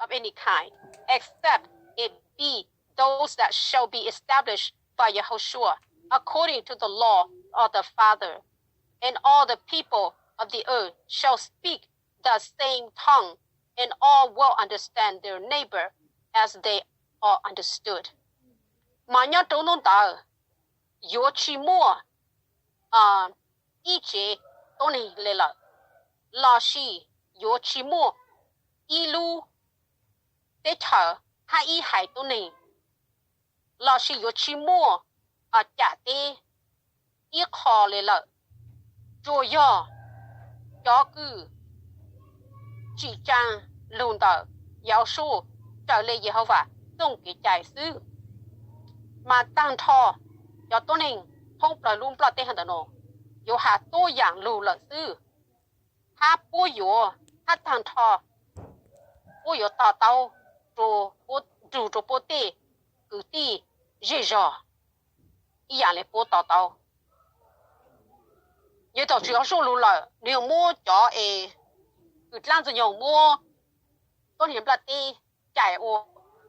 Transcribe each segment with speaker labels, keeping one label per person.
Speaker 1: of any kind, except it be those that shall be established by Yahushua, according to the law of the Father. And all the people of the earth shall speak the same tongue, and all will understand their neighbor as they are understood. Mà nhớ trốn nôn tờ, yếu chi mua, ý chế tôn này lệ lợi, là si yếu chi mua, ý lưu, tế thở, hai ý hải tôn này, là si yếu chi mua, chả tế, ý khó lệ lợi, rồi gió cư, chỉ trang lùn tờ, giáo số, trở lệ Giê-hô-va, dùng cái chạy sư. Mà tăng thọ, cho tôi nên không phải luôn bảo tên hàng đó,有下多样路了是，他不有，他tăng thọ，不有大刀，做不对，个地热热，一样的不大刀。有到主要收路了，你有摸脚诶，个这样子有摸，多年不对，在我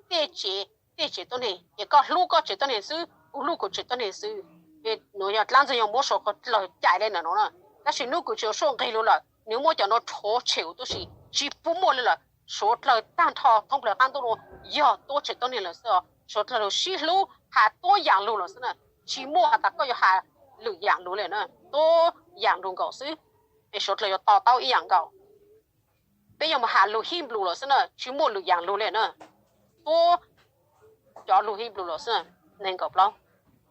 Speaker 1: 对接多年，一个路个接多年是，路个接多年是。nó giờ làm gì mua số cái lời chạy lên là nó nè,但是如果就说给了，你莫讲到超潮都是只不摸了，说了单套通不了单多了，要多吃多年了是哦，说了西路还多养路了是呢，只摸还大概要还路养路了呢，多养路搞是，哎说了要到一样搞，别要么还路黑路了是呢，只摸路养路了呢，多叫路黑路了是呢，能搞不了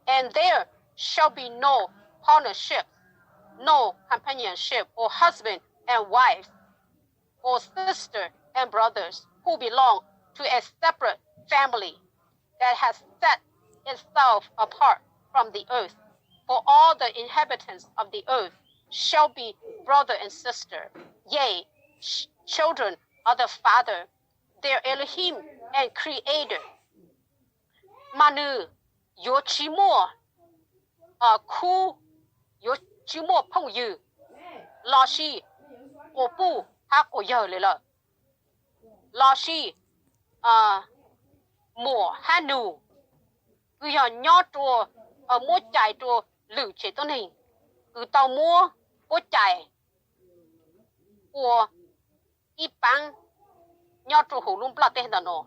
Speaker 1: ，and there shall be no partnership, no companionship, or husband and wife, or sister and brothers who belong to a separate family that has set itself apart from the earth. For all the inhabitants of the earth shall be brother and sister, yea, children of the Father, their Elohim and Creator. Manu, Yochimo, khu yo chỉ mua phong dư lo si ô bu ha cổ giờ lại了 lo si mùa ha nụ cứ giờ nhớ trùa mua chạy trùa lử chế tôn hình cứ tàu mua chạy của y băng nhớ trùa hủ lung bla tên đó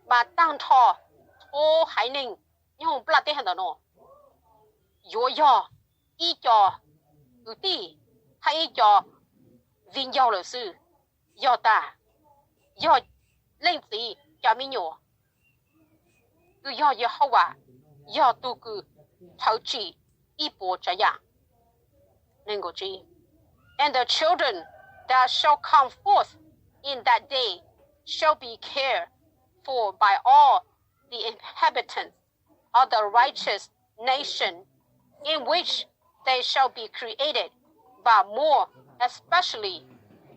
Speaker 1: bà tăng thọ ô hải ninh nhưng không bla tên đó yo ý cho ưu ti hay cho vinh giao lợi sư yo ta yo lên gì cho mình nhỏ cứ yo hậu quả yo tu cứ thấu chỉ ý bộ trả dạng nên có chi and the children that shall come forth in that day shall be cared for by all the inhabitants of the righteous nation in which they shall be created, but more especially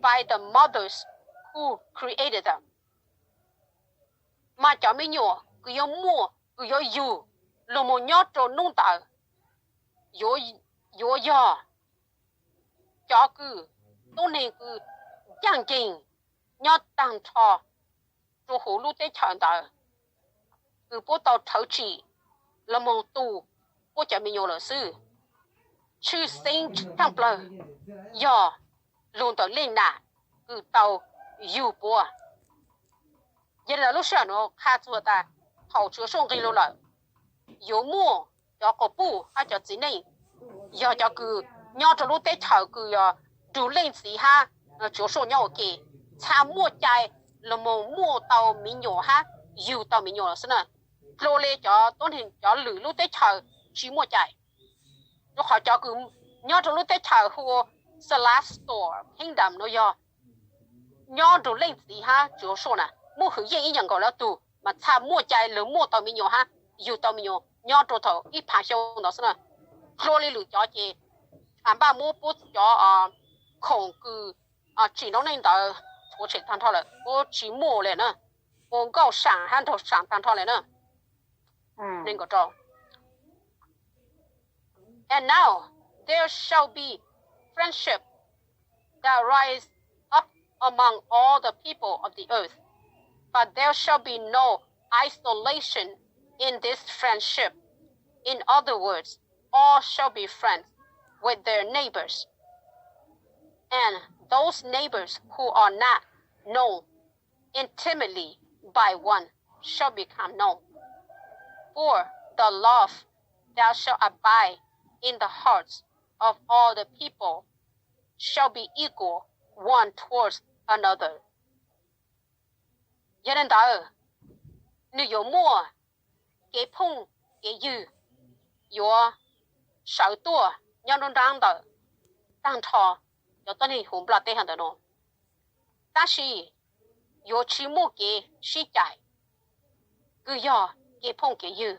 Speaker 1: by the mothers who created them. Mà cho mình nhỏ, cứ yo mua, cứ yo yu, lo mo nhớ cho nung tạo, yo cho cứ, tôi nên cứ giang kinh, nhớ tăng cho hồ lũ tế chọn tạo, cứ bố tàu thấu chỉ, lo mo tu, bố cho mình nhỏ là sư. Chư sinh trong bờ, do luôn tàu lên nà, cứ tàu yu bùa. Vậy là lúc sau nó khá chua ta, hậu chúa xong gây lô lợi. Yếu mua, cho có bù, hay cho chính này. Do cho cứ, nhau cho lúc tế thảo cứ đủ lên gì ha, chúa xong nhau kì. Cha mua chạy, là mua tàu mình nhỏ ha, yu tàu mình nhỏ là xin à. Lô lê cho tôn hình, cho lử lúc tế thảo, chỉ mua chạy. Nó khỏi cho cứ nhớ trong lúc tế thảo hùa Celestial Kingdom nó do nhớ trong lên gì ha chúa số nè mua hữu yên ý nhận gọi là tù mà cha mua chạy lớn mua tàu mình nhỏ ha dù tàu mình nhỏ nhớ trong thầu ít phá sâu nó sẽ là rồi lử cho chị ba mua bút cho khổng cứ chỉ nó nên tàu chúa chỉ tan thọ lại cô chỉ mua lại nữa cô gạo sản han thầu sản tan thọ lại nữa nên có trò. And now there shall be friendship that rise up among all the people of the earth, but there shall be no isolation in this friendship. In other words, all shall be friends with their neighbors. And those neighbors who are not known intimately by one shall become known. For the love that shall abide in the hearts of all the people shall be equal one towards another. Cho nên đó, nếu có mua cái phong cái dư, có sáu tuổi nhau đông đang đó, đang thọ, có tuần này không bắt tay hàng đó nó. 但是有期末嘅世界，佢要嘅碰嘅有，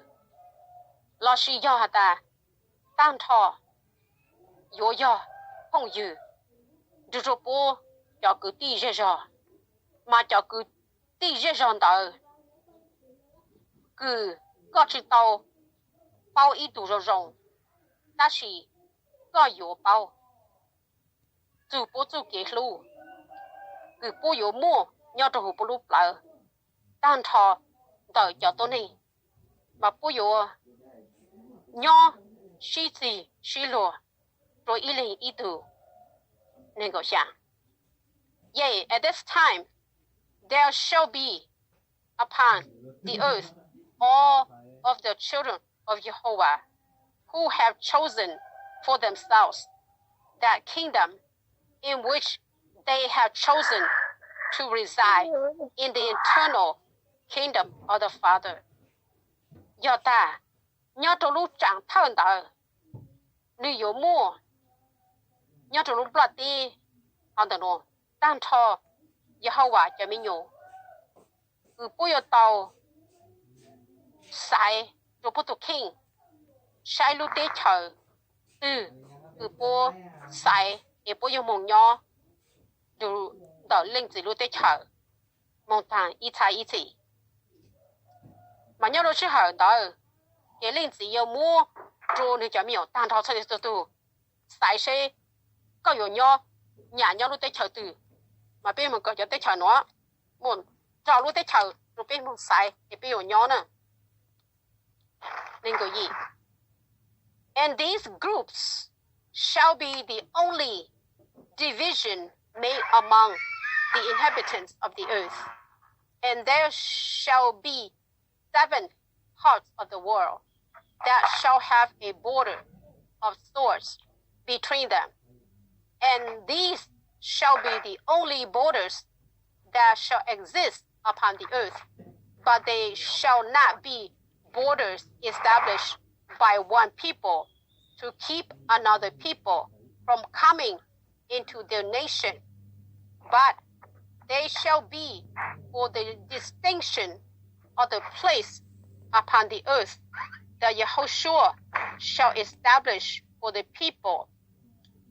Speaker 1: 老師要下的，當他又要碰有，就是不要佢第一上，嘛叫佢第一上到，佢各知道包一度容，但是各有包，做不做嘅路。cứ bố yếu mua nhau cho hụt lúc lỡ tan thọ đợi cho tôi này mà bố yếu nhau xí gì xí lùa rồi ý lên ý tử nên gọi sao yea at this time there shall be upon the earth all of the children of Jehovah who have chosen for themselves that kingdom in which they have chosen to reside in the eternal kingdom of the Father. Do ta, nhớ trong lúc chẳng thân đó, nếu có mua, nhớ trong lúc bắt đi, anh ta nói, đang thọ, Jehovah cho mình nhủ, cứ bố yêu tàu, sai, rồi bố tụ king, sai lúc tế chờ, cứ bố sai, để bố yêu mong nhỏ, rồi đỡ linh chỉ lúc tế chờ mong thằng ít thay ít gì mà nhớ lúc hở đó cái linh chỉ yêu mua rồi thì chả miểu tan thao chơi từ từ sai xe có nhiều nhỏ nhà nhau lúc tế chờ từ mà bên mình có cho tế chờ nó muốn cho lúc tế chờ rồi bên mình sai thì bên nhỏ nữa nên cái gì and these groups shall be the only division made among the inhabitants of the earth, and there shall be 7 parts of the world that shall have a border of swords between them, and these shall be the only borders that shall exist upon the earth, but they shall not be borders established by one people to keep another people from coming into their nation, but they shall be for the distinction of the place upon the earth that Yahushua shall establish for the people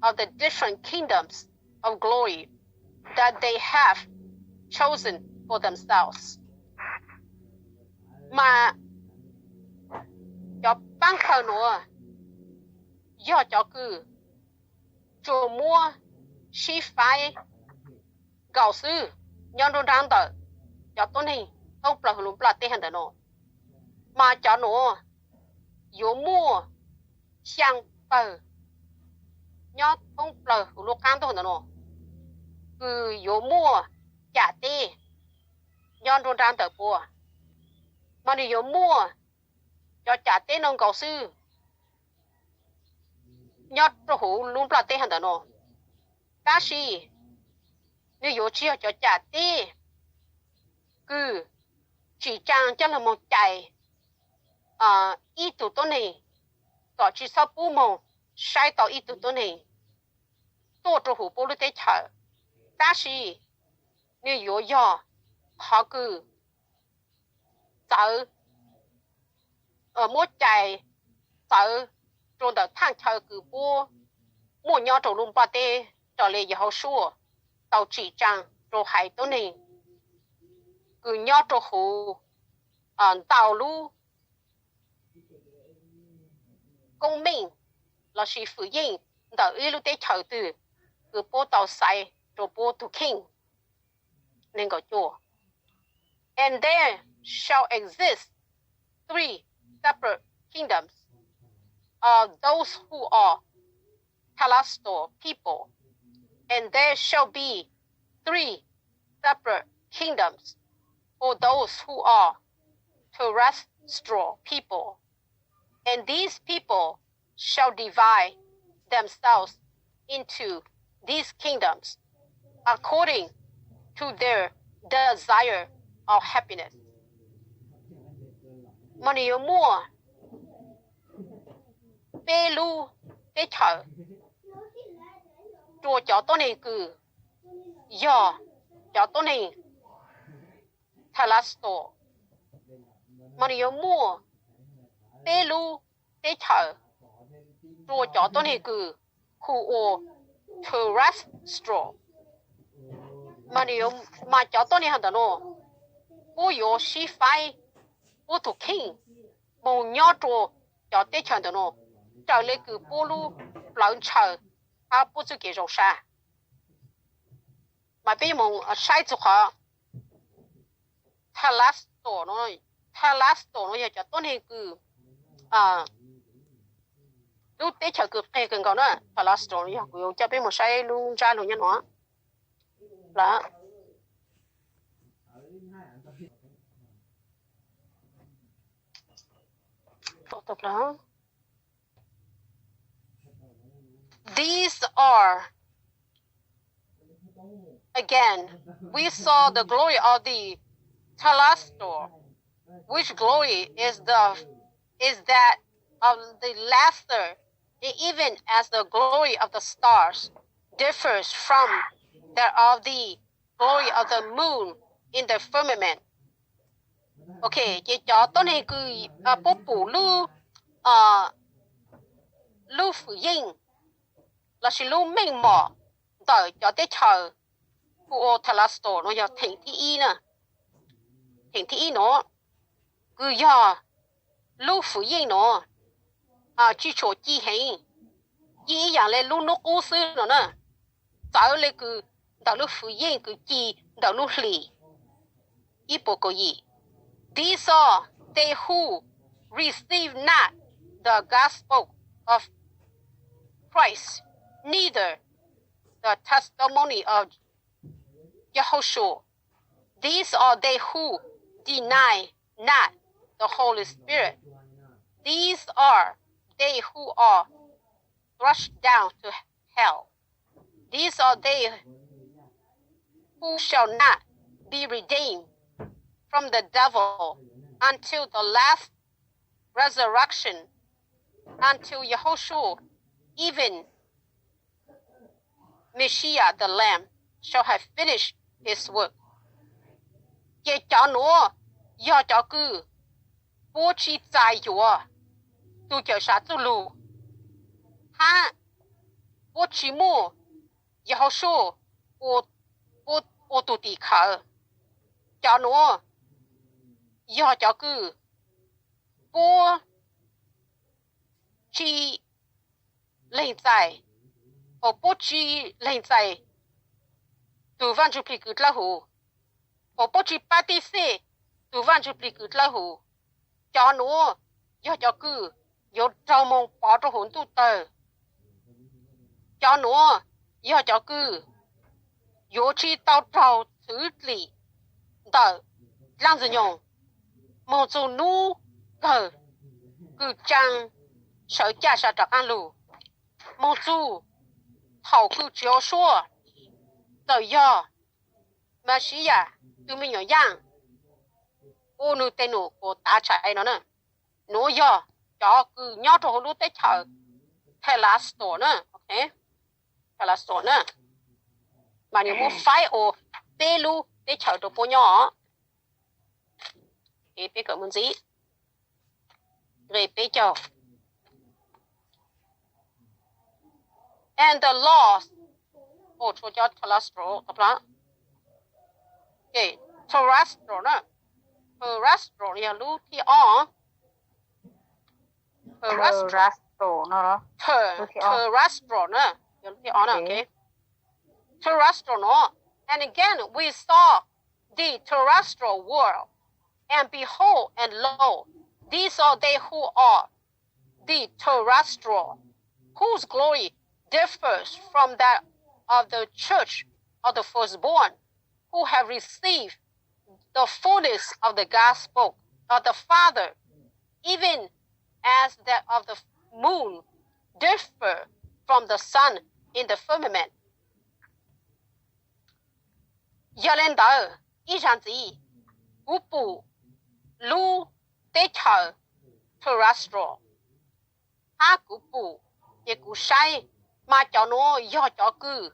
Speaker 1: of the different kingdoms of glory that they have chosen for themselves. Mà cho ban khởi nữa, do cho cứ chủ mua sĩ phái gạo sư nhân đồ đang đợi cho tôi này không phải luôn là tiền đó nó mà cho nó yếu mua sang bờ nhớ không phải luôn cam đó nó cứ yếu mua trả tiền nhân đồ đang đợi bùa mà đi yếu mua cho trả tiền ông gạo sư nhớ rồi luôn là tiền đó nó ta sĩ nếu có chia cho trả tiền cứ chỉ trang cho là một chạy ít tụ tôi này tỏ chỉ sau bù mông sai tỏ ít tụ tôi này tổ cho hủ bố lưu tế chờ ta sĩ nếu có do họ cứ sợ ở một chạy sợ rồi đợt thang chờ cứ bố mua nhau trồng luôn ba tê trở lại giờ họ xua tàu chỉ trang rồi hải tôi này cứ nhau trồng hủ tàu lu công minh là sự phụ yên đợi ý lúc tế chờ từ cứ bố tàu sai rồi bố tu kinh nên gọi chùa And there shall exist 3 separate kingdoms of those who are Talastor people, and there shall be 3 separate kingdoms for those who are terrestrial people, and these people shall divide themselves into these kingdoms according to their desire of happiness. Mà nếu mua bê lu bê thở chùa cho tôi này cứ giờ cho tôi này thà là store mà nếu mua bê lu bê thở chùa cho tôi này cứ khu ô terrestrial mà nếu mà cho tôi này hẳn đó bố yếu sĩ phải bố thuộc kinh bố nhỏ chùa cho tế chẳng đó trở lại cứ bố lu lão chờ à bố chú kế rộng xa mà bây mong sai chú khó thà lát tổ nó cho tôi này cứ lúc tế chờ cứ cái cần cầu nữa thà lát tổ nó cứ cho bây mong sai luôn ra luôn nha nó là tập đó. These are, again, we saw the glory of the Talastor, which glory is that of the lesser, even as the glory of the stars differs from that of the glory of the moon in the firmament. Okay, chị cho tôi này cứ bố phủ lưu phủ yên là sự lưu mình mỏ đợi cho tới chờ của Talastor nó giờ thỉnh thị y nè thỉnh thị y nó cứ giờ lưu phủ yên nó chỉ chỗ chi hình chi dạng lên lưu nó cố sư nó nè tạo lên cứ đợi lưu phủ yên cứ chi đợi lưu lì ý bộ có gì. These are they who receive not the gospel of Christ, neither the testimony of Yahushua. These are they who deny not the Holy Spirit. These are they who are thrust down to hell. These are they who shall not be redeemed from the devil until the last resurrection, until Yahushua, even Messiah the Lamb, shall have finished his work. Ye cho nó, do cho cứ, bố trí tài dùa, tu chờ sát tu lù. Ha, bố trí mù, Yahushua, ô tu tì khở. Cho nó, do cho cứ bố trí lên dài bố trí lên dài từ văn chụp cứ là hồ bố trí ba tí xe từ văn chụp cứ là hồ cho nó do cho cứ do trâu mong bỏ cho hồn tu tờ cho nó do cho cứ do chi tao trâu xử lý tờ làm gì nhung một số nu cờ cứ chăng sợ cha sợ trọc ăn lù một số thầu cứ chiếu xua tờ do mà xí à tụi mình nhỏ giang ô nu tên nụ của ta chạy nó nè nó do cho cứ nhớ cho lúc tới chờ thay lá store nữa ok thay lá store nữa mà nếu muốn phải ô tê lu tới chờ đồ bố nhỏ cái bé cỡ muốn gì rồi bé cho and the laws cho cholesterol tập đó okay cholesterol nữa cholesterol là lưu thì
Speaker 2: cholesterol nó
Speaker 1: cholesterol nữa lưu thì okay cholesterol nữa and again we saw the terrestrial world. And behold, and lo, these are they who are the terrestrial, whose glory differs from that of the church of the firstborn, who have received the fullness of the gospel of the Father, even as that of the moon differ from the sun in the firmament. Giờ lên tờ, ý rằng gì? Cú bù, lu, tế thờ, terrestrial. Ha cú bù, ye cú sai, mà cho nó do cho cư,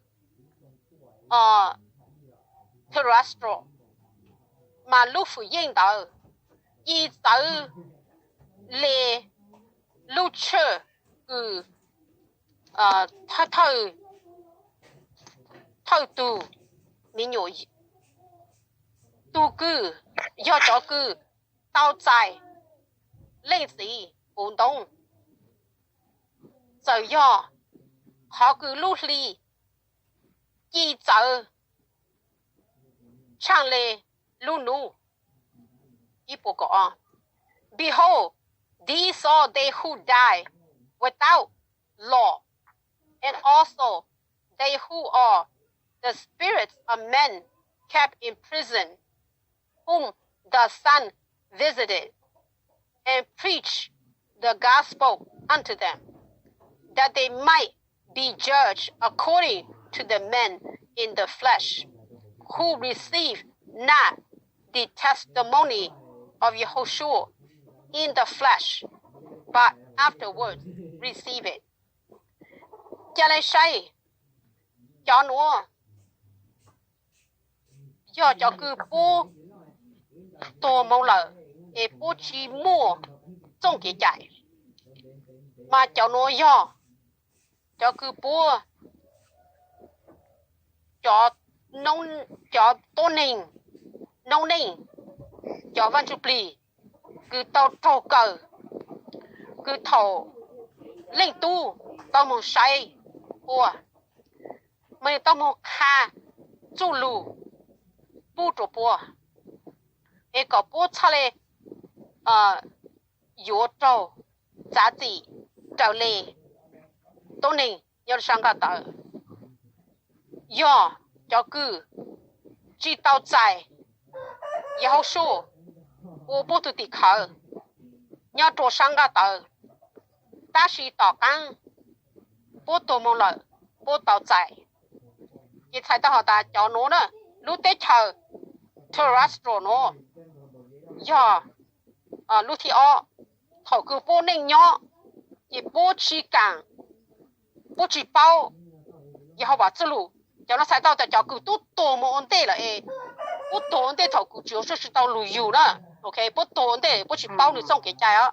Speaker 1: terrestrial. Mà lu phụ yên tờ, ý tờ, lê, lu chơ, cư, thơ tù, mình nhủ tu cư do cho cư tao dài lên sĩ ổn đông giờ do họ cư lúc ly chi giờ trang lê lúc nụ ý bộ gõ behold these are they who die without law and also they who are the spirits of men kept in prison, whom the Son visited, and preached the gospel unto them, that they might be judged according to the men in the flesh, who received not the testimony of Yahushua in the flesh, but afterwards receive it. Cho nên say, cho nó do cho cứ bố tô mong lợ để bố chỉ mua trong cái chạy mà cho nó do cho cứ bố cho nông cho tôn ninh nông ninh cho văn chụp lì cứ tao thầu cờ cứ thầu lên tu tao muốn say ủa mình tao muốn kha chu lù不主播，一个播出来，药粥、炸子、粥类，都能要上个到，药叫个，知道在，然后说，我不都得考，要做上个到，但是到岗，不多么了，不到在，你猜到好大叫我呢？lúc tết chờ terrestrial nó giờ lúc thì thầu cứ bố nên nhỏ thì bố chỉ càng bố chỉ bao thì họ bảo chứ lù cho nó sai tao tại cho cứ tốt tổ một ổn định là bố tổ ổn định thầu cứ chiếu sẽ tao lù nhiều đó ok bố tổ ổn định bố chỉ bao được xong cái trái á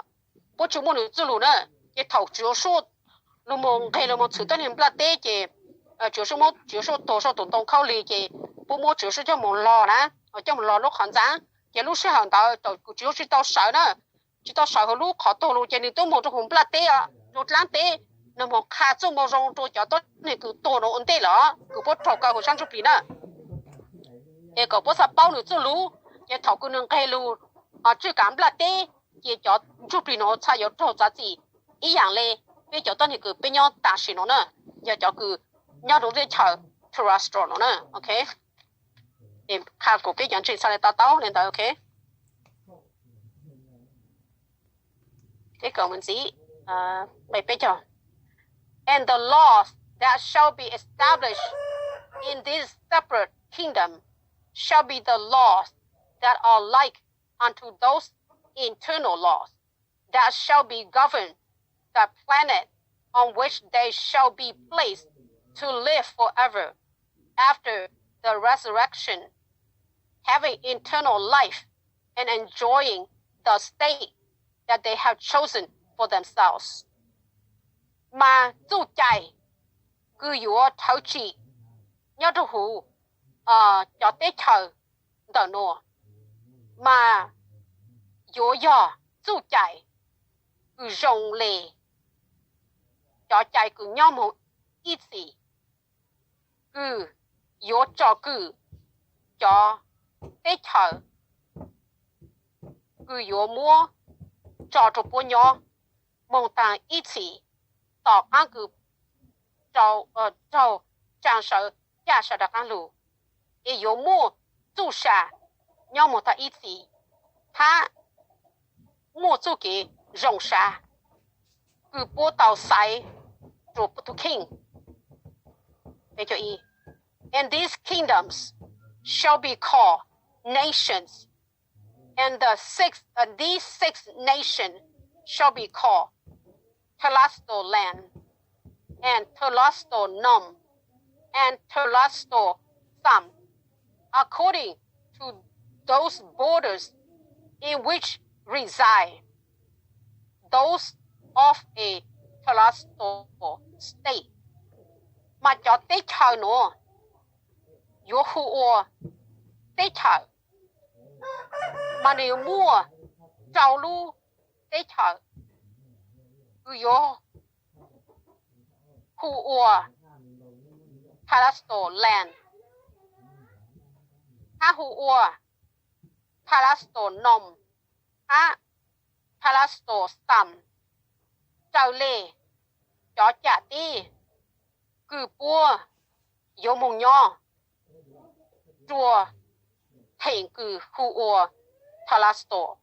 Speaker 1: bố chỉ muốn được chứ lù nữa cái thầu chiếu số lúc mà cái lúc mà xử tân hình là tết thì chiếu số tổ số tổng tổng khâu lì thì bố mua chiếu số cho một lò nè ở trong một lò lúc hoàn giá cái lúc sẽ hàng tao chiếu số tao sợ đó chỉ tao sợ hồi lúc khó tổ luôn cho nên tôi mua cho hùng là tê à rồi láng tê nó một khá trong một rong rồi cho tôi này cứ tổ nó ổn tê lỏ cứ bố thầu cao của sang chụp nè cái cậu bố sắp bao nữa chứ lú cái thầu cứ nâng cây lú chỉ cảm là tê cái cho chụp nó sai yếu thầu giá gì ý dạng lê cái cho tôi này cứ bên nhau tả xí nó nè giờ cho cứ nhau đúng rồi chờ terrestrial nó nè ok em khá của cái dạng chuyện sau này tao nên tao ok cái câu mình gì mày biết chưa and the laws that shall be established in this separate kingdom shall be the laws that are like unto those internal laws that shall be govern the planet on which they shall be placed to live forever after the resurrection, having eternal life and enjoying the state that they have chosen for themselves. Mà dù chạy cứ yếu thấu trị nhớ đồ hủ cho tế thờ đỡ nô mà yếu yếu dù chạy cứ rộng lệ cho chạy cứ nhau một ít gì cứ yếu cho cứ cho tế thở cứ yếu mua cho bố nhỏ mong tàng ý chí tỏ ăn cứ cho trang sở gia sở đặc ăn lù ý yếu mua dù xa nhau mong ta ý chí ta mua dù kì rộng xa cứ bố tàu sai rồi bố tu king để cho ý and these kingdoms shall be called nations and these six nations shall be called Telasto land and Telasto Nom and Telasto Thumb according to those borders in which reside those of a Telasto state mà cho tế trời nữa yếu hữu ổ tế trời mà nếu mua trào lưu tế trời yếu hữu ổ Telasto land ha hữu ổ Telasto nom ha Telasto sum trào lê cho trả đi cứ bua yếu mong nhỏ chùa thành cứ hữu ổ Telasto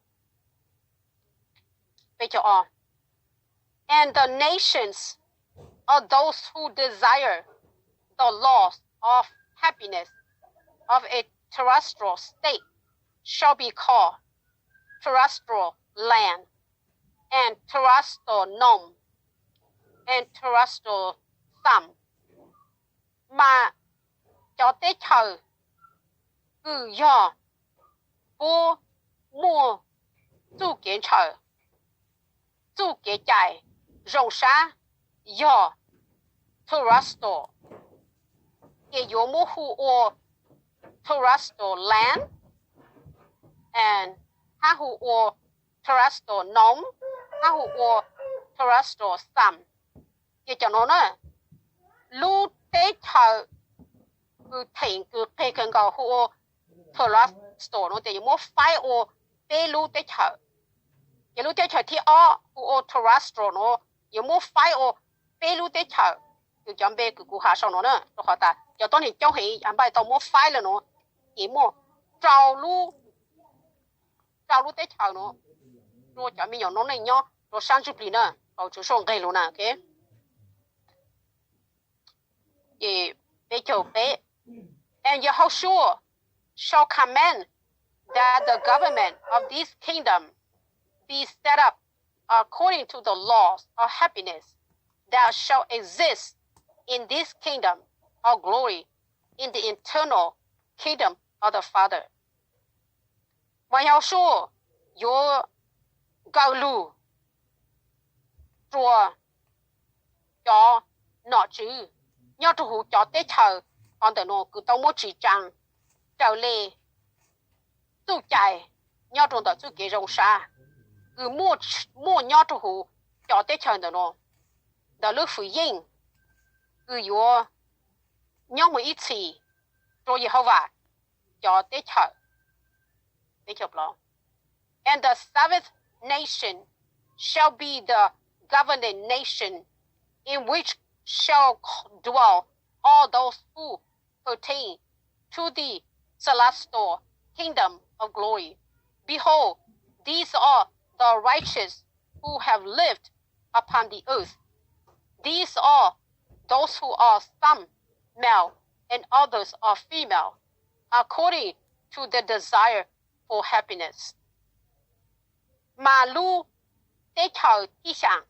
Speaker 1: bây giờ and the nations are those who desire the loss of happiness of a terrestrial state shall be called terrestrial land and terrestrial nom and terrestrial thumb mà cho tới thời cứ do bố mua du kiến trời du kiến chạy rộng xa do terrestrial cái yếu mô hữu ổ terrestrial land and ha hữu ổ terrestrial nom ha hữu ổ terrestrial thumb cái cho nó nè lưu tế thời cứ thành cứ phê cần cầu hữu ổ terrestrial nó thì mô phải ổ tế lưu tế thời cái lưu tế thời thì hữu ổ terrestrial nó yếu mô phải ổ tế lưu tế thời cứ chọn bê cứ hạ sau nó nè rồi họ ta cho tôi thì cháu hỉ anh bài tao mô phải là nó chỉ mô trào lưu tế thời nó rồi chọn mình nhỏ nó này nhó rồi sang chụp đi nè rồi chú xong gây luôn nè ok thì bây giờ bé and Yehoshua shall command that the government of this kingdom be set up according to the laws of happiness that shall exist in this kingdom of glory in the eternal kingdom of the Father. Mà Yehoshua yo gao lu chùa cho nọ chứ nhớ trụ hữu cho tế thờ còn từ nó cứ tao mua chỉ trang trở lệ tu chạy nhớ trụ đó chú kế rộng xa cứ mua nhớ trụ hữu cho tế thờ từ nó đó lúc phụ yên cứ yo nhớ một ít gì rồi Jehovah cho tế thờ tế chụp lo and the seventh nation shall be the governing nation in which shall dwell all those who pertain to the celestial kingdom of glory. Behold, these are the righteous who have lived upon the earth. These are those who are some male and others are female, according to the desire for happiness. Mà lu tế thờ thi sản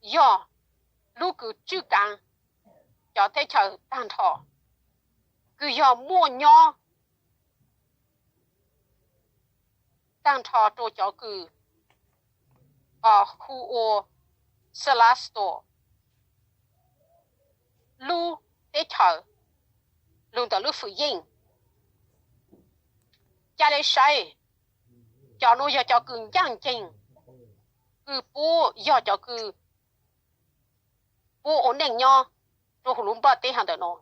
Speaker 1: do lu cứ chữ càng cho tế thờ tăng thọ cứ do mua nho tăng thọ cho cứ khu ô celestial lu tế thờ luôn tờ lu phụ yên cha lê sai cho nó cho cứ giang trình cứ bố do cho cứ bố ổn định nhau rồi luôn bắt tế hàng đó nó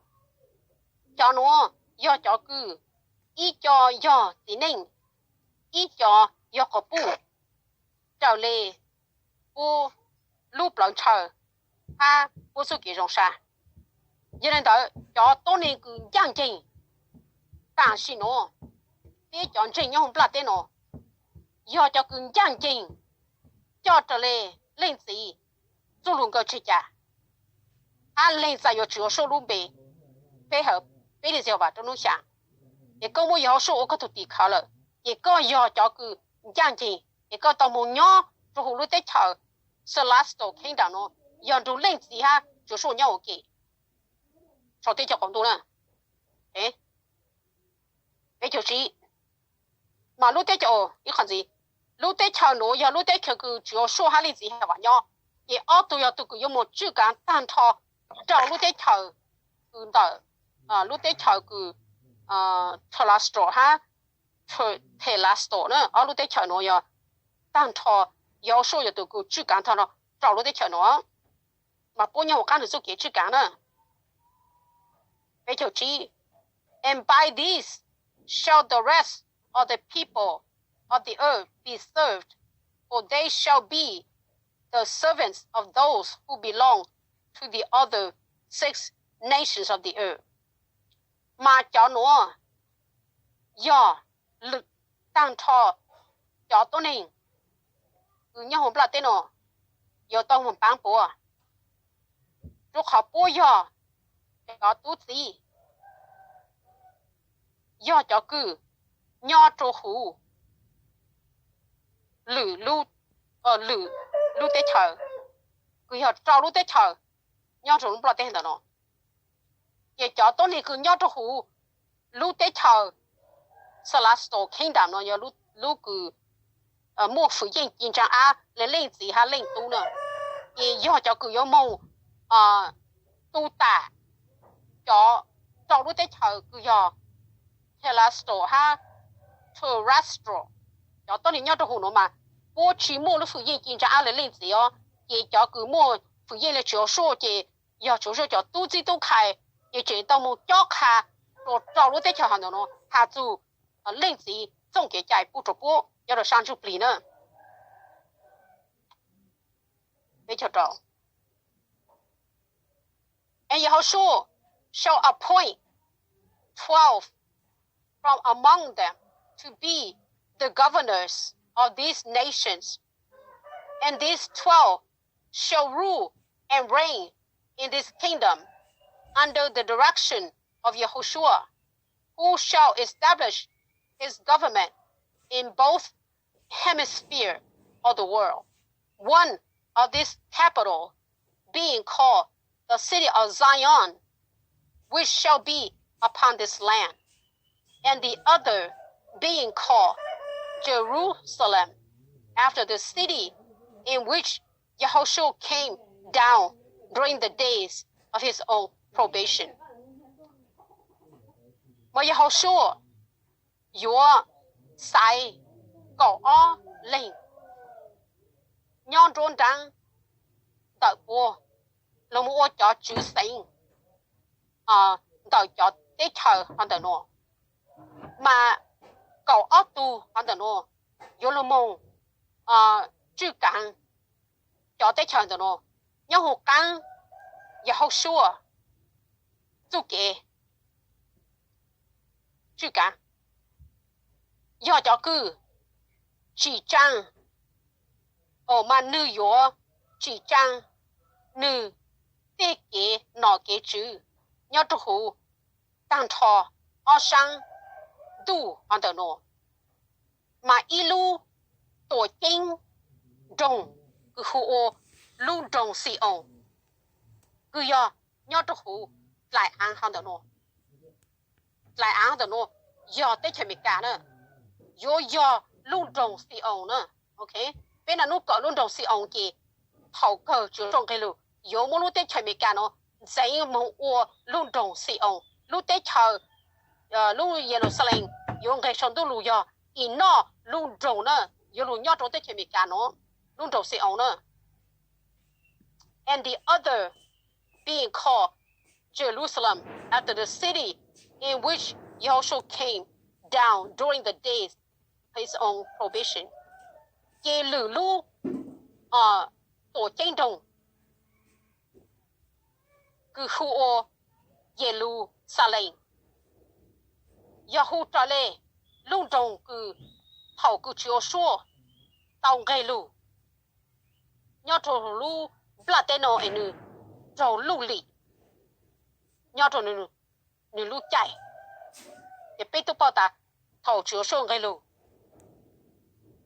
Speaker 1: cho nó do cho cứ ý cho do tí ninh ý cho do có bu trào lê bu lúc lòng chờ ha bu su kỳ rong sa cho nên đó cho tôi nên cứ giang trình càng xin nó để chọn trình nhau không tên nó do cho cứ giang trình cho trở lê lên gì做luôn个去家按lên在有主要收入背后背的时候吧都能想也跟我要说我可都抵抗了也个要叫个将军也个到某鸟之后路在桥是 last 看到呢要就领子哈就说鸟我给说对叫广东人哎哎就是马路在桥你看gì路在桥呢要路在桥个主要说哈例子还玩鸟也奥都要都个有么主干单套找路在桥个的路在桥个Telastor ha Telastor 呢路在桥呢要单套要说要都个主干套呢找路在桥呢mà bố nhau cái số kế chữ cả nữa bây giờ chỉ and by this shall the rest of the people of the earth be served for they shall be the servants of those who belong to the other 6 nations of the earth mà cho nó do lực tăng thọ cho tôi nên cứ nhau không là tên nó do tôi không bán bố lúc họ bố do cho tú gì do cho cứ nho trô hủ lử lử tế chờ cứ họ trao lũ tế chờ nho trô lúc là tên đó nó để cho tôi này cứ nho trô hủ lũ tế chờ Salasto kingdom nó giờ lũ cứ mua phụ yên kinh trang lên gì ha lên tu nữa để do cho cứ có mâu tu tả cho lũ tế chờ cứ do Salasto ha Terastro cho tôi này nhau trô hủ nó mà bố chỉ mua lũ phụ yên kinh trang lên gì để cho cứ mua phụ yên là chỗ số để giờ chỗ số cho tu gì tu khai để chỉ tao mua cho khai rồi cho lũ tế chờ hàng nó ha chú lên gì trong cái trái bút trục bút要được sang chụp lì nữa để cho trâu and Yehoshua shall appoint 12 from among them to be the governors of these nations and these 12 shall rule and reign in this kingdom under the direction of Yehoshua who shall establish his government in both hemispheres of the world. One of this capital being called the city of Zion, which shall be upon this land, and the other being called Jerusalem, after the city in which Yehoshua came down during the days of his own probation. Mà Yehoshua Chúa sai cậu lên nhon trốn trắng đợi bùa là mua cho chú sinh đợi cho tết chờ hắn đợi nó mà cậu tu hắn đợi nó vô là mong chú càng cho tết chờ đợi nó nhau hồ càng Yehoshua chú kế chú càng do cho cứ chỉ trang mà nữ yếu chỉ trang nữ tế kế nọ kế chữ nhớ trục hủ tăng thọ sang đủ hoàn toàn nó mà ilu tổ kinh trồng cứ hủ lu trồng xì ông cứ do nhớ trục hủ lại ăn hoàn toàn nó lại ăn hoàn toàn nó do tế chả bị cả nữa yo luôn trồng xì ông nữa ok bên nào lúc có luôn trồng xì ông kì thầu cờ chú trồng cái lù yo mua lúc tết chơi mấy cái nó dạy mong u luôn trồng xì ông lúc tết chơi lúc Jerusalem yo cái sân tu lù yo in nó luôn trồng nữa yo luôn nhớ trồng tết chơi mấy cái nó luôn trồng xì ông nữa and the other being called Jerusalem after the city in which Yehoshua came down during the days of his own probation. Ye lử lu tổ tranh đồng cứ khu ô ye lu sa lệnh ya hu trả lệ lung đồng cứ thảo cứ chiếu xua tàu gây lu nhớ trò lu bla tên nó enu trò lu lì nhớ trò nu lu chạy để biết tụ bao ta thảo chiếu xua gây lu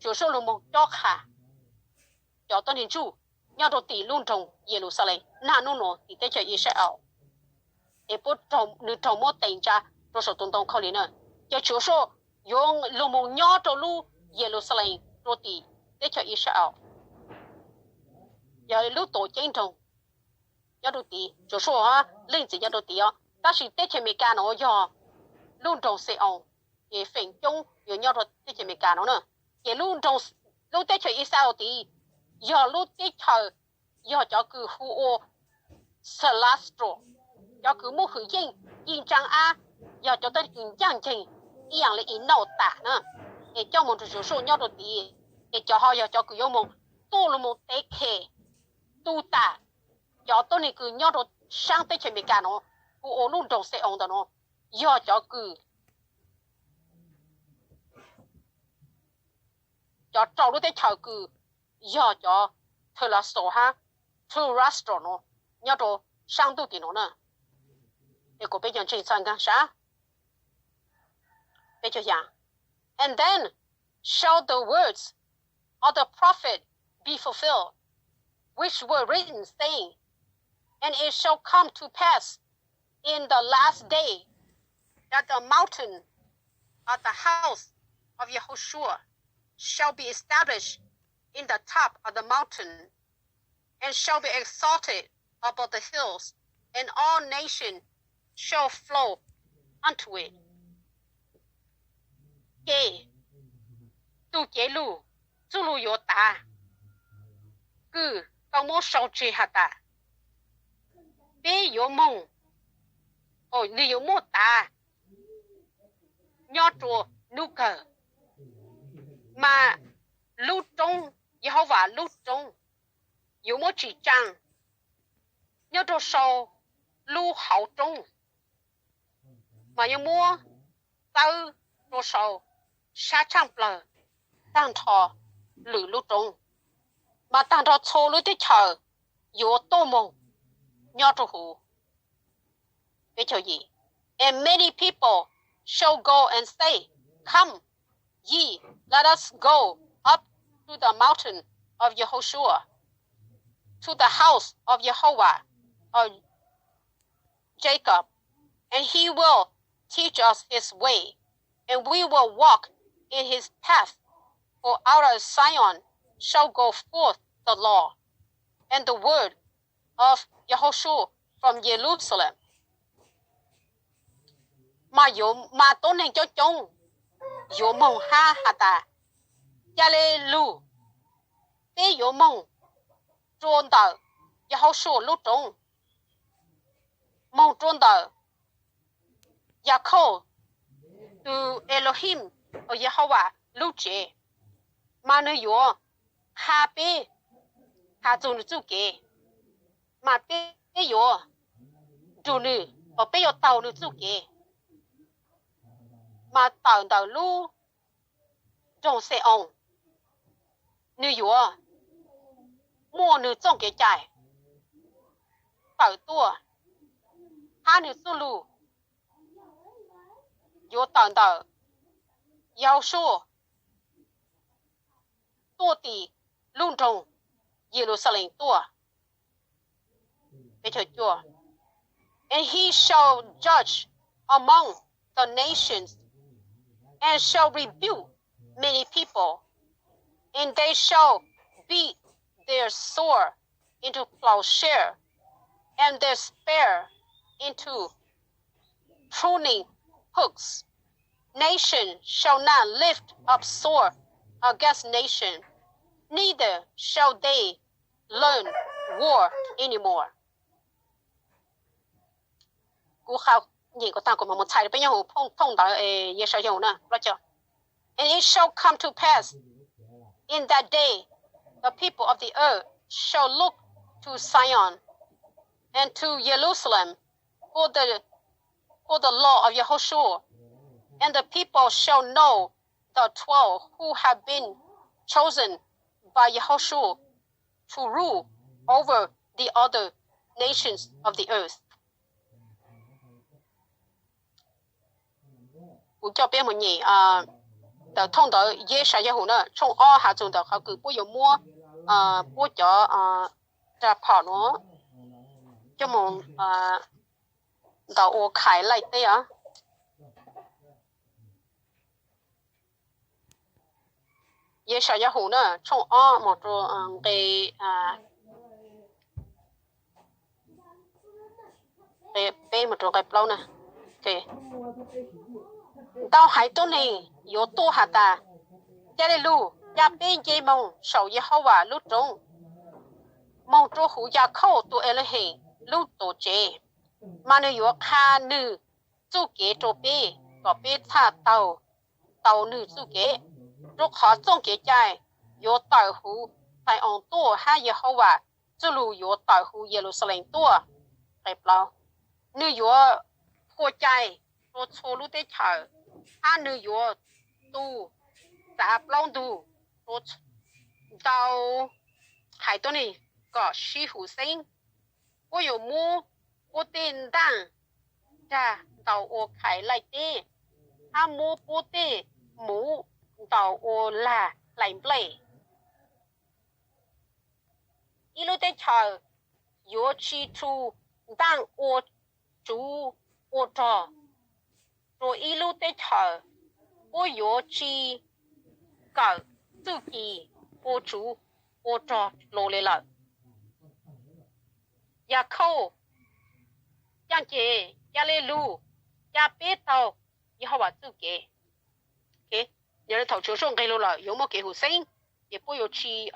Speaker 1: chiếu xua lu một chó khả cho tôi nhìn chú nhớ trò tỷ lung đồng ye lu sa lệnh na nu nó thì tới chơi Israel để bố trồng nữ trồng một tiền cha rồi số tuần tuần khâu liền nữa cho chiếu số dùng lu một nhớ trò lu Jerusalem rồi thì để cho Israel giờ lu tổ chiến trồng nhớ đồ tí chiếu số ha lên chỉ nhớ đồ tí á ta chỉ để cho mình cả nó giờ lu trồng sẽ ông để phèn chung giờ nhớ đồ để cho mình cả nó nữa giờ lu trồng lu để cho Israel tí giờ lu để cho cứ khu ô Celastro cho cứ mua khử yên trang a giờ cho tới yên trang trình ý là yên nấu tạ nữa để cho một số số nhau đồ tí để cho họ giờ cho cứ yêu một tu là một tế khề tu tạ cho tôi này cứ nhau đồ sang tới chuyện bị cả nó cụ ô luôn trồng sẽ ông đó nó giờ cho cứ cho trâu lúc tới chờ cứ giờ cho thưa là số ha thưa restaurant nó nhau đồ sang tu tí nó nữa để cô bây giờ trình sang cái sao bây giờ dạng and then shall the words of the prophet be fulfilled which were written saying and it shall come to pass in the last day that the mountain of the house of Yehoshua shall be established in the top of the mountain and shall be exalted above the hills and all nations shall flow unto it. Kê, tu chế lu, tu lu yo ta, cứ tao muốn sau chế hả ta, bé yo mong, ôi li yo mô ta, nhớ chùa nu cờ, mà lu trông, Yehovah lu trông, yo mô chỉ trang, nhớ chùa sau lu hậu trông, mà yo mua tao chùa sau sa trang bờ tăng thọ lử lu trông mà tăng thọ xô lu tới chờ yo tô mông nhớ cho hủ biết cho gì and many people shall go and say come ye let us go up to the mountain of Yehoshua to the house of Jehovah of Jacob and he will teach us his way and we will walk in his path, for out of Zion shall go forth the law and the word of Yehoshua from Jerusalem. Mà tôn nên cho chung, yo mong ha ta, ya le lu, bé yo mong, trôn tờ, Yehoshua lu chung, mong trôn tờ, ya khô, từ Elohim ở Yehovah lưu chế mà nơi yo ha bê ha dùng chú kế mà bê yo chú nữ ở bê yo tàu nữ chú kế mà tàu lưu trong xe ông nơi yo mua nữ trong kế chạy tàu tua ha nữ chú lưu yo tàu要说多地隆重耶路撒冷多别就做 and he shall judge among the nations and shall rebuke many people and they shall beat their sword into plowshare and their spear into pruning hooks. Nation shall not lift up sword against nation, neither shall they learn war anymore. nhìn có ta của một sai bây giờ thông đạo ye sao dùng nè, rõ chưa? And it shall come to pass in that day, the people of the earth shall look to Zion and to Jerusalem for the law of Yahushua, and the people shall know the 12 who have been chosen by Yahushua to rule over the other nations of the earth. Ủa cho bé một nhỉ the thông đạo ye sa ya hu nữa trong o hạ dùng đạo họ cứ bố dùng mua bố cho ra跑nó cho một đạo ô khai lại đấy à ye sa ya hu nữa trong o một cái bé một cái bao nè cái tao hải tôi này有多下大，这里路也边界梦受以后啊路中，梦做好也靠多了嘿路多这，嘛你有看你做给做别，个别他到你做给，如何总给在有大户在昂多还以后啊，这路有大户耶路撒冷多，对不啦？你有破ใจ做错路的桥。他女有都杂浪都我到海多呢个西湖星，我有摸我电当，呀到我开来的，他摸不的摸到我来不来，一路在吵，有去处当我住我着。rồi y lưu tế thờ ô yếu chi cả tự kỳ ô chú ô trò lô lê lợi ya khâu yang chế ya lê lưu ya bế tàu y hào bà tự kế ok nhớ thầu chú xong gây lô lợi yếu một kế hữu sinh y bố yếu chi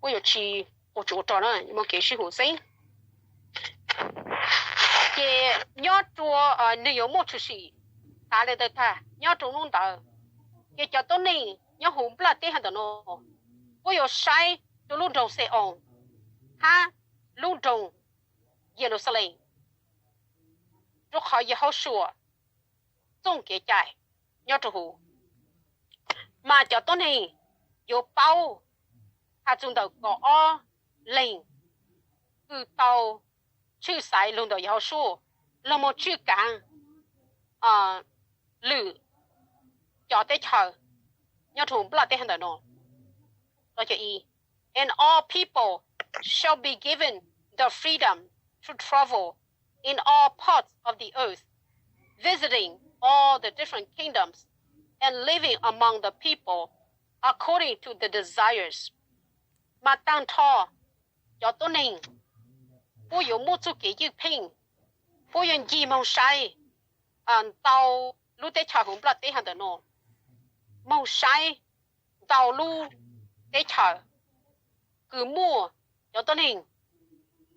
Speaker 1: bố yếu chi ô chú trò nữa yếu một kế sư hữu sinh cái nhớ chùa nếu có một chút gì ta lại được ta nhớ chùa luôn đó cái cho tôi này nhớ hùng là thế hả đó tôi có sai tôi luôn trồng xe on ha luôn trồng Jerusalem rồi họ yêu họ sửa trong cái trái nhớ chùa mà cho tôi này có bao ha chúng ta có lên từ tàu chữ sai luôn đó yêu số là một chữ càng lử cho tới chờ nhớ thùng là tới hàng đó đó cho y and all people shall be given the freedom to travel in all parts of the earth, visiting all the different kingdoms and living among the people according to the desires. Mà tăng thọ cho tôi nên bố yếu một chút cái dự拼bố yếu gì mong sai tàu lúc tới chờ hùng bật tới hàng đó nó mong sai tàu lúc tới chờ cứ mua cho tôi nên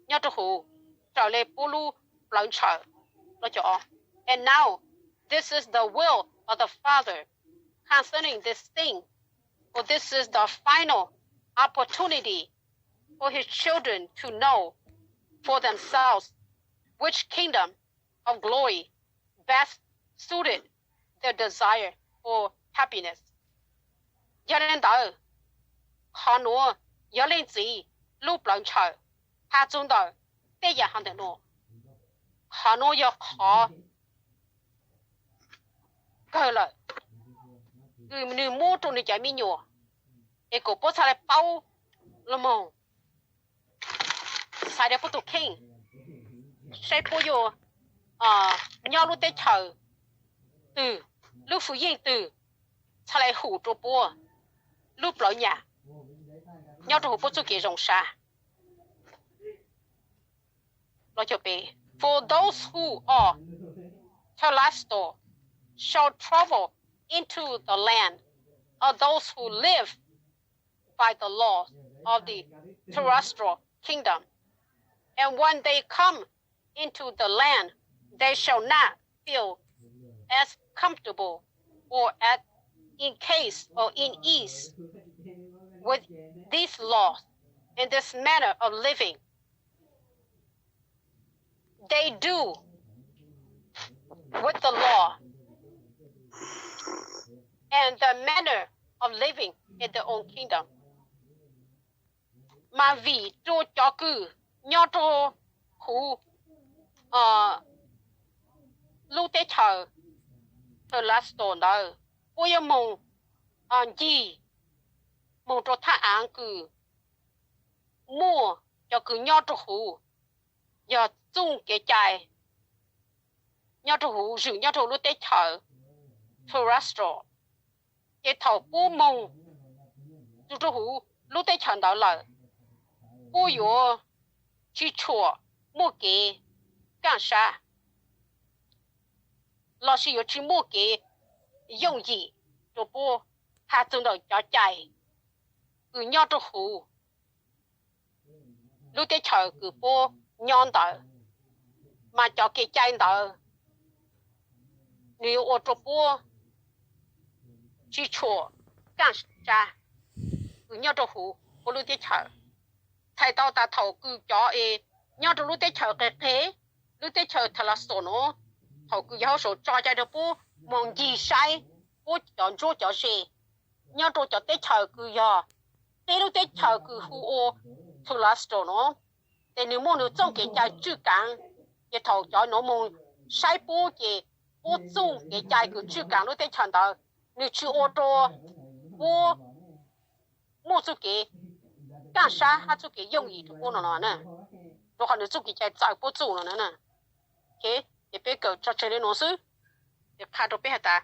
Speaker 1: nhớ cho hù trở lại bố lúc lần chờ nó cho and now this is the will of the Father concerning this thing, for this is the final opportunity for his children to know for themselves which kingdom of glory best suited their desire for happiness. Cho nên đó, họ nói, nhớ lên gì, lúc lần chờ, họ chúng đó, đây là hắn được nói. Họ nói cho họ, cơ lợi, người mua trong này chạy mi nhùa, để cổ bố xa lại bao, là mong, sai để bố tụ kinh, sai bố vô, nhau lúc tới chờ, từ, lúc phụ yên từ, xa lại hủ trô bố, lúc lỡ nhà, nhau trô bố chú kì rộng xa. Lo cho bê, for those who are terrestrial shall travel into the land of those who live by the laws of the terrestrial kingdom. And when they come into the land, they shall not feel as comfortable or at in case or in ease with these laws and this manner of living. They do with the law and the manner of living in their own kingdom. Mà vì cho cử nhau cho khu lưu tế thờ last stone đó ôi mong gì mong cho thà án cử mua cho cử nhau cho khu giờ chung cái chạy nhau cho khu sử nhau cho lưu tế thờ last stone cái thầu bố mong cho khu lưu tế thờ đó là bố yo chỉ chùa mua cái干啥老师有去mua cái用gì cho bố他真的要chạy cứ nhau cho khu lúc tới chờ cứ bố nhon đó mà cho cái chạy đó nếu ở cho bố chỉ chùa干啥cứ nhau cho khu bố lúc tới chờ thay tao ta thầu cứ cho nhau cho lúc tới chờ cái thế lúc tới chờ thật là số nó thầu cứ giáo số cho chạy được bố mong gì sai bố chọn chỗ cho xe nhau cho tới chờ cứ giờ tới lúc tới chờ cứ hú ô thật là số nó để nếu muốn được trong cái chạy chữ cảng cái thầu cho nó mong sai bố cái bố trong cái chạy cứ chữ cảng lúc tới chờ đó nếu chữ ô tô bố mua chút cái干啥他就给用意就不能了呢，如果你自己在找不住了呢，给也别搞这里老师，也看到别的。